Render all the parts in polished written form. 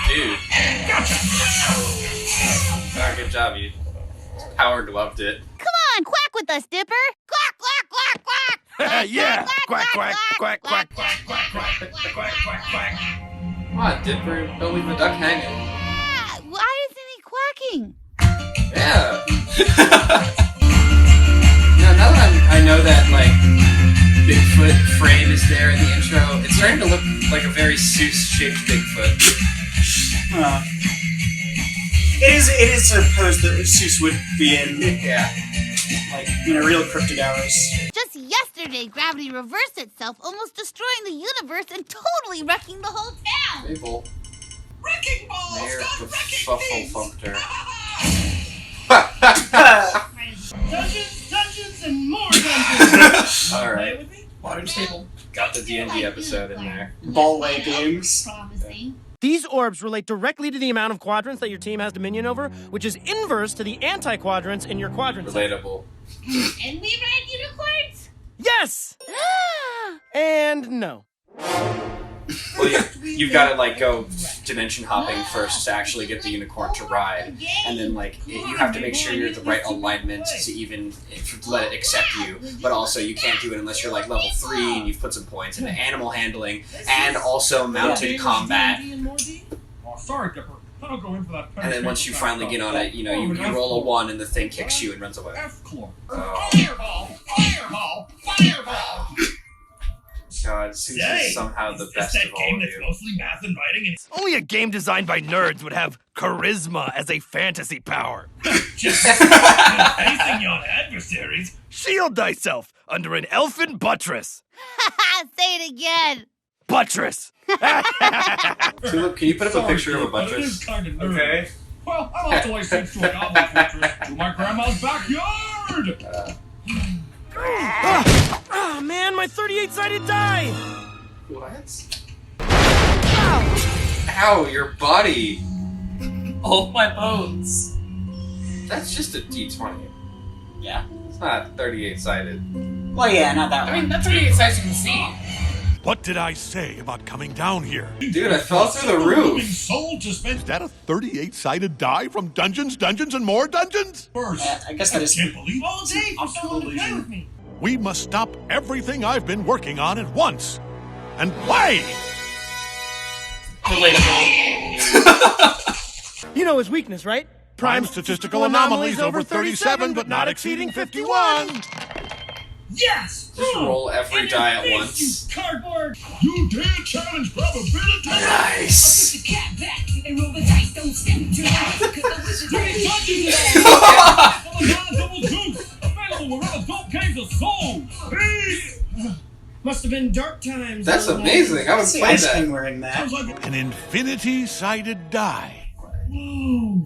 dude. Oh, good job, you power gloved it. Come on, quack with us, Dipper. Quack, quack, quack, quack. Yeah, quack, quack, quack, quack, quack, quack, quack, quack, quack, quack. Come on, Dipper, don't leave the duck hanging. Why isn't he quacking? Yeah. Now that I know that, like, Bigfoot frame is there in the intro, it's starting to look like a very Seuss-shaped Bigfoot. It is supposed that Seuss would be in, Yeah. like, real cryptid hours. Just yesterday, gravity reversed itself, almost destroying the universe and totally wrecking the whole town. Mabel. Wrecking balls! Mayor Stop of wrecking Fufflefumpter. Dungeons, and more dungeons! Alright. Water table. Got the D&D episode in there. Ball-lay games. Promising. These orbs relate directly to the amount of quadrants that your team has dominion over, which is inverse to the anti-quadrants in your quadrant. Relatable. And we ride unicorns? Yes! And no. Well, you've got to, like, go dimension hopping first to actually get the unicorn to ride. And then, like, you have to make sure you're the right alignment to even let it accept you. But also, you can't do it unless you're, like, level 3 and you've put some points into animal handling and also mounted combat. Oh, sorry, Dipper. I don't go in for that. And then once you finally get on it, you roll a 1 and the thing kicks you and runs away. F-claw. Oh. Fireball! Fireball! Fireball! God, Seuss is somehow the best of all of you. Mostly math and writing and Only a game designed by nerds would have charisma as a fantasy power. just facing your adversaries. Shield thyself under an elfin buttress. Say it again. Buttress. Tulip, can you put up a picture of a But it is buttress? kind of nerdy. Okay. Well, I like to lay siege to a goblin fortress to my grandma's backyard. Ah, man, my 38-sided die. What? Ow, your body. Oh, my bones. That's just a D20. Yeah. It's not 38-sided. Well, yeah, not that one. that's 38 sides you can see. What did I say about coming down here? Dude, I fell through the roof. Soul to spend Is that a 38-sided die from Dungeons, Dungeons, and More Dungeons? first. I guess that is... Can't believe all day for someone to play with me. We must stop everything I've been working on at once and play! You know his weakness, right? Prime statistical anomalies over 37, but not exceeding 51. Yes! Just roll every And die at your once. face, you cardboard! You dare challenge probability? Nice. Put the cat back and roll the dice. Don't step too high, 'cause the wizard Three is touches! Double deuce! Available wherever dope games are sold! Hey! Must have been dark times. That's amazing. I would What's the play Ice King that. wearing that? Sounds like An infinity-sided die. Whoa!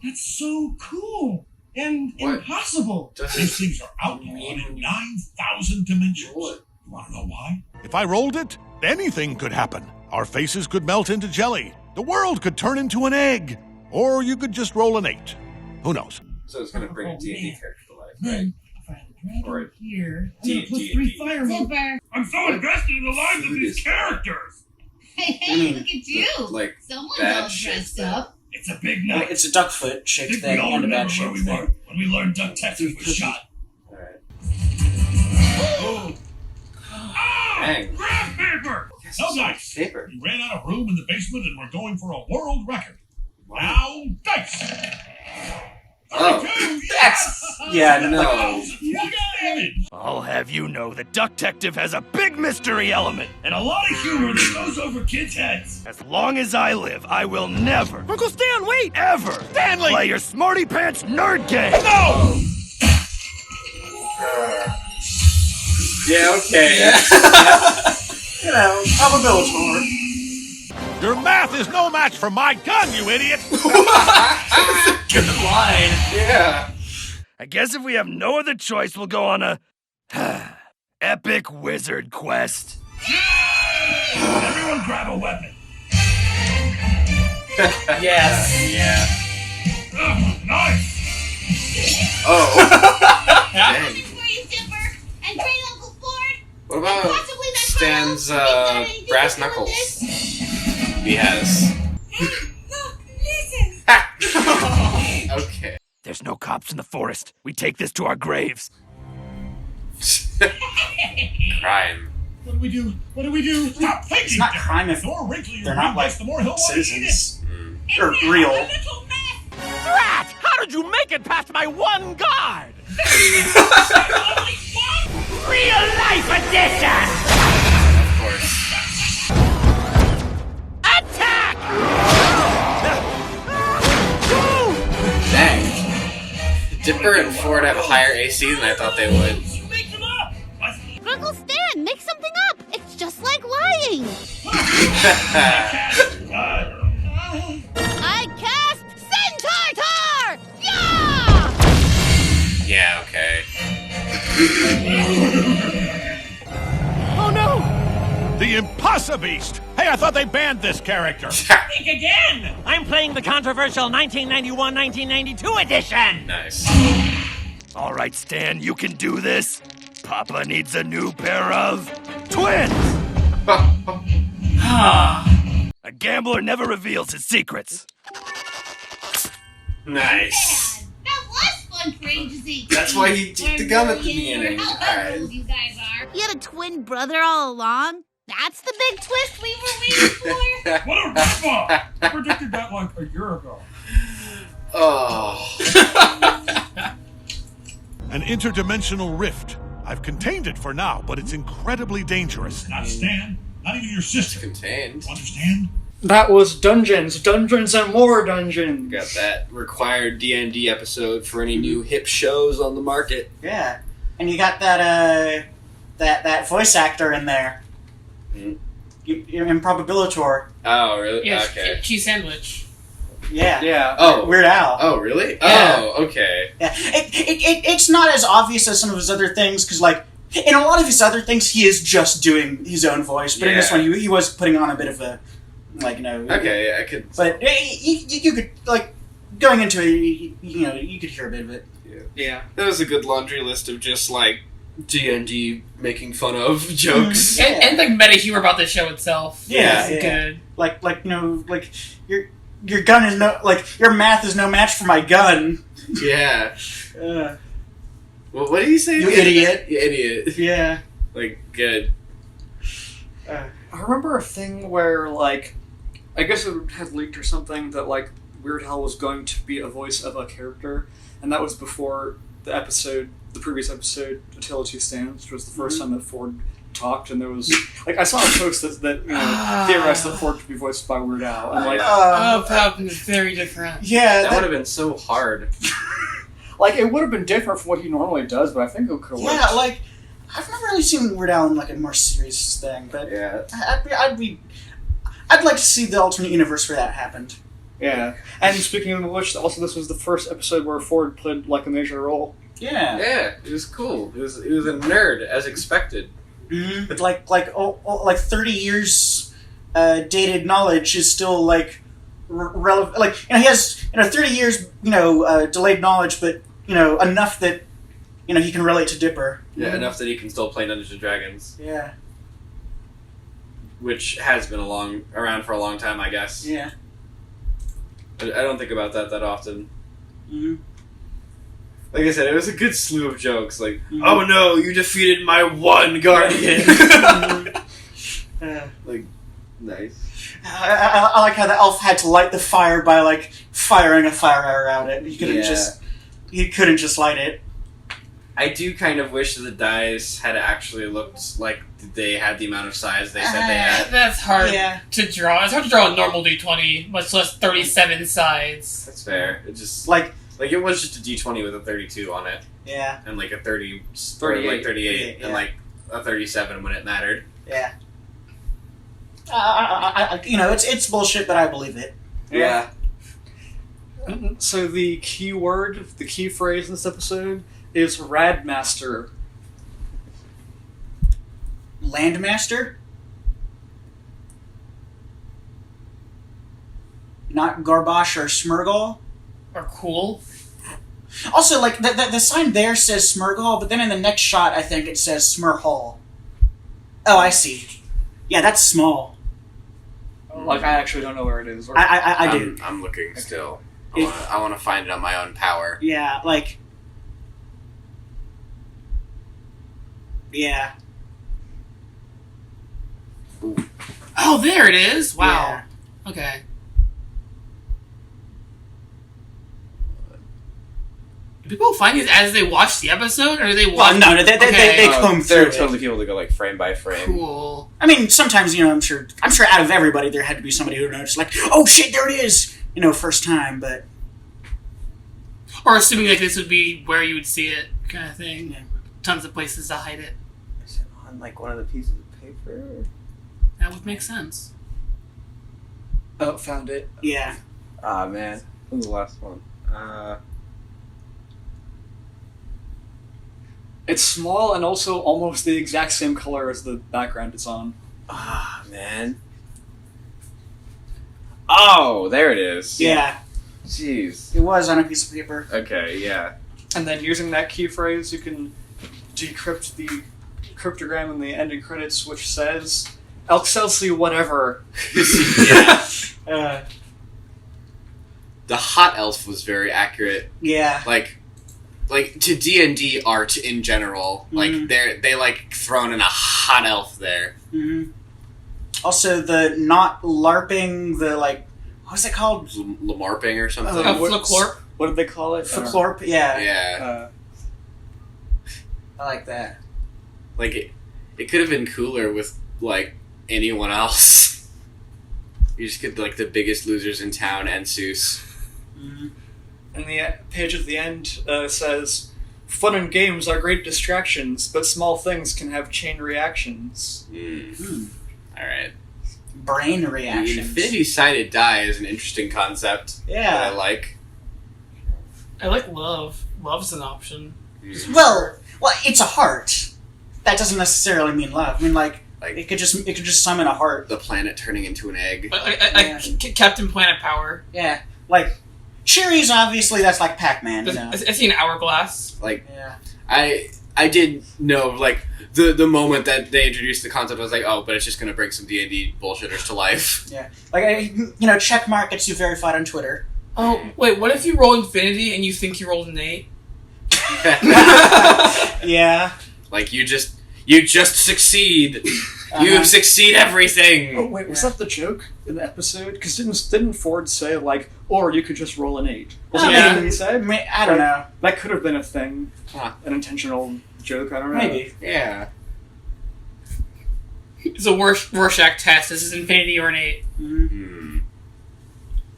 That's so cool! And What? impossible! Does These it things are outlawed in 9,000 dimensions. What? You wanna know why? If I rolled it, anything could happen. Our faces could melt into jelly. The world could turn into an egg. Or you could just roll an 8. Who knows? So it's gonna bring a D&D character to life, right? Then, if I had a dragon Or here, I'm D- gonna put D- 3 D. fireballs. Zipper. I'm so invested in the lives of Food these is- characters! Hey, look at you. Like, Someone's bad all shit dressed that- up. It's a big night. It's a duckfoot shaped I think we thing all and a remember bad where shaped we were thing. when we learned Duck Texas was shot. Alright. Oh! Ah! Dang. Graph paper! Yes, No it's dice! paper. We ran out of room in the basement and we're going for a world record. Now, dice! Oh, 32, that's- Yeah, No. One damage! I'll have you know the Duck-tective has a big mystery element. And a lot of humor that goes over kids' heads. As long as I live, I will never, Uncle Stan, wait, ever, Stanley! play your smarty pants nerd game. No! Yeah, okay. Probability. Your math is no match for my gun, you idiot! Good line. Yeah. I guess if we have no other choice, we'll go on a epic wizard quest. Everyone grab a weapon. Yes. Yeah. Nice! Oh. Dang. For you, Zipper. And great Uncle Ford. What about Possibly that Stan's Colonel. Is that anything brass to do with knuckles? this? He has. Okay. There's no cops in the forest. We take this to our graves. Crime. What do we do? What do we do? Stop thinking! It's not crime if The more wrinkly your they're brain not like gets, the more he'll want to eat it. citizens. Or real. Drat! How did you make it past my one guard? Real life edition! Of course. Attack! Dang. Dipper and Ford have a higher AC than I thought they would. Make them up! Uncle Stan, make something up. It's just like lying. I cast Centaur! Yeah! Yeah, okay. Oh no! The Impossibeast! Hey, I thought they banned this character. Think again! I'm playing the controversial 1991-1992 edition! Nice. All right, Stan, you can do this. Papa needs a new pair of twins! A gambler never reveals his secrets. Nice. That was fun for agency. That's why he took the gum at the beginning. Alright. You guys are. You had a twin brother all along? That's the big twist we were waiting for. What a ripoff! I predicted that like a year ago. Oh. An interdimensional rift. I've contained it for now, but it's incredibly dangerous. Not Stan, not even your sister. Contained. Understand? That was Dungeons and more Dungeons. Got that required D&D episode for any new hip shows on the market. Yeah. And you got that that voice actor in there. Hmm. Improbabilitor. Oh, really? Yeah, Okay. cheese sandwich. Yeah. Yeah. Oh. Weird Al. Oh, really? Yeah. Oh, okay. Yeah. It's not as obvious as some of his other things, because, like, in a lot of his other things, he is just doing his own voice. But in this Yeah. one, he was putting on a bit of a, like, you know... Okay, I could... But you could, like, going into it, you know, you could hear a bit of it. Yeah. That was a good laundry list of just, like, D&D making fun of jokes. Yeah. And the meta humor about the show itself. Yeah, is yeah. good. Like, you know, like, your gun is no... Like, your math is no match for my gun. Yeah. Uh, Well, what did you say? You idiot. You idiot. yeah. Like, good. I remember a thing where, like, I guess it had leaked or something that, like, Weird Al was going to be a voice of a character, and that was before the previous episode, Attila 2 Stands, which was the first time that Ford talked, and there was, like, I saw a post that you know, theorized that Ford could be voiced by Weird Al, and, like, Oh, that would be very different. Yeah, That would have been so hard. like, it would have been different from what he normally does, but I think it could have worked. yeah, like, I've never really seen Weird Al in, like, a more serious thing, but Yeah. I'd like to see the alternate universe where that happened. Yeah. And speaking of which, also this was the first episode where Ford played, like, a major role. Yeah. Yeah, it was cool. It was a nerd, as expected. Mm-hmm. But like 30 years dated knowledge is still, like, relevant. Like, you know, he has, 30 years, delayed knowledge, but, enough that, he can relate to Dipper. Yeah, enough that he can still play Dungeons & Dragons. Yeah. Which has been around for a long time, I guess. Yeah. I don't think about that often. Mm-hmm. Like I said, it was a good slew of jokes. Like, Mm-hmm. oh no, you defeated my one guardian. Like, nice. I like how the elf had to light the fire by, like, firing a fire arrow at it. He couldn't just light it. I do kind of wish that the dice had actually looked like they had the amount of size they said they had. That's hard Yeah. to draw. It's hard to draw a normal D20, much less 37 sides. That's fair. It just Like, it was just a D20 with a 32 on it, yeah, and like a 30, 38. or like 38, Yeah. and like a 37 when it mattered. yeah. It's bullshit, but I believe it. Yeah. So the key word, the key phrase in this episode is Radmaster. Landmaster? Not Garbosh or Smurgle? Or cool. Also, like, the sign there says Smurgle, but then in the next shot, I think it says Smurhall. Oh, I see. Yeah, that's small. Like, I actually don't know where it is. Or... I do. I'm looking still. It- I want to find it on my own power. Yeah, like. Yeah. Oh, there it is. Wow. Okay. Do people find these as they watch the episode, or do they watch? Well, no, they comb through There are it. totally people that go like frame by frame. Cool. I mean, sometimes, I'm sure out of everybody there had to be somebody who noticed, like, oh shit, there it is! First time, but... Or assuming like this would be where you would see it, kind of thing. Yeah. Tons of places to hide it. Is it on like one of the pieces of paper? That would make sense. Oh, found it. Yeah. Ah man, what was the last one? It's small and also almost the exact same color as the background it's on. Ah man. Oh, there it is. Yeah. Jeez. It was on a piece of paper. Okay, yeah. And then using that key phrase, you can decrypt the cryptogram in the ending credits, which says Excelsior whatever. Yeah. The hot elf was very accurate. Yeah. Like to D&D art in general, like they like thrown in a hot elf there. Mm-hmm. Also, the not LARPing, the what's it called? Lamarping or something. Flacorp. What did they call it? Flacorp, yeah. Yeah. I like that. Like it could have been cooler with like anyone else. You just get like the biggest losers in town and Seuss. Mm-hmm. And the page at the end says, "Fun and games are great distractions, but small things can have chain reactions." All right. Brain reactions. Infinity-sided die is an interesting concept. Yeah. That I like. I like love. Love's an option. Well, it's a heart. That doesn't necessarily mean love. I mean, it could just summon a heart. The planet turning into an egg. Captain Planet Power. Yeah, like cherries. Obviously, that's like Pac-Man. I see an hourglass. Like, yeah. I did know like the moment that they introduced the concept, I was like, oh, but it's just gonna bring some D&D bullshitters to life. Yeah, check mark gets you verified on Twitter. Oh wait, what if you roll Infinity and you think you rolled an 8? Yeah. Like you just succeed. You succeed everything. Oh wait, was that the joke in the episode? Because didn't Ford say like, or you could just roll an 8? Was that what he said? I don't know. That could have been a thing, an intentional joke. I don't know. Maybe. Yeah. It's a Rorschach test. This is Infinity or an 8. Mm-hmm.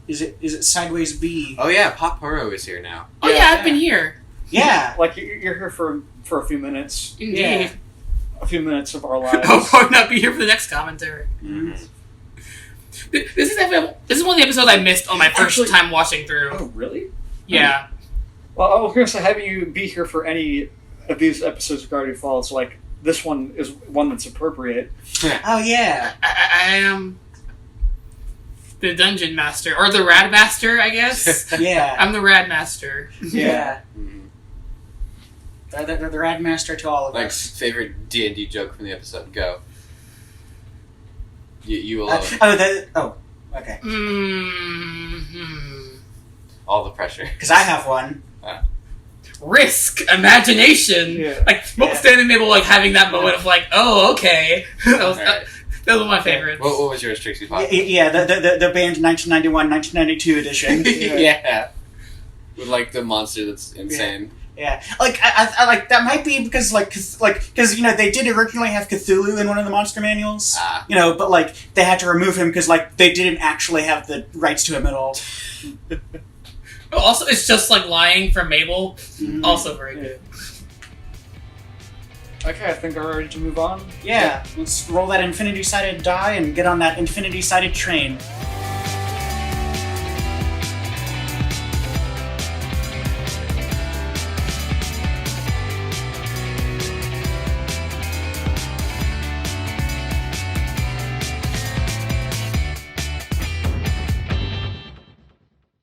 Is it Sideways B? Oh yeah, Potpo Ro is here now. Oh yeah, I've been here. Yeah. Like you're here for a few minutes. Indeed. Yeah. A few minutes of our lives. I'll probably not be here for the next commentary. Mm-hmm. This is one of the episodes I missed on my first time watching through. Oh really? Yeah. Well, I was going to say, having you be here for any of these episodes of Gravity Falls, like, this one is one that's appropriate. Oh, yeah. I am the Dungeon Master, or the Rad Master, I guess. Yeah. I'm the Rad Master. Yeah. Mm-hmm. They're the Rad Master to all of Like, us. favorite D&D joke from the episode? Go. You alone. Okay. Mm-hmm. All the pressure. Because I have one. Risk, imagination. Yeah. Like, standing there, like, having that moment of, like, oh, okay. That was one of my favorites. What was yours, Trixiepasta? Yeah, the band 1991-1992 edition. Yeah. With, like, the monster that's insane. Yeah, like I like that might be because because they did originally have Cthulhu in one of the monster manuals, but like they had to remove him because like they didn't actually have the rights to him at all. Also, it's just like lying from Mabel. Mm-hmm. Also very good. Okay, I think we're ready to move on. Yeah, let's roll that infinity-sided die and get on that infinity-sided train.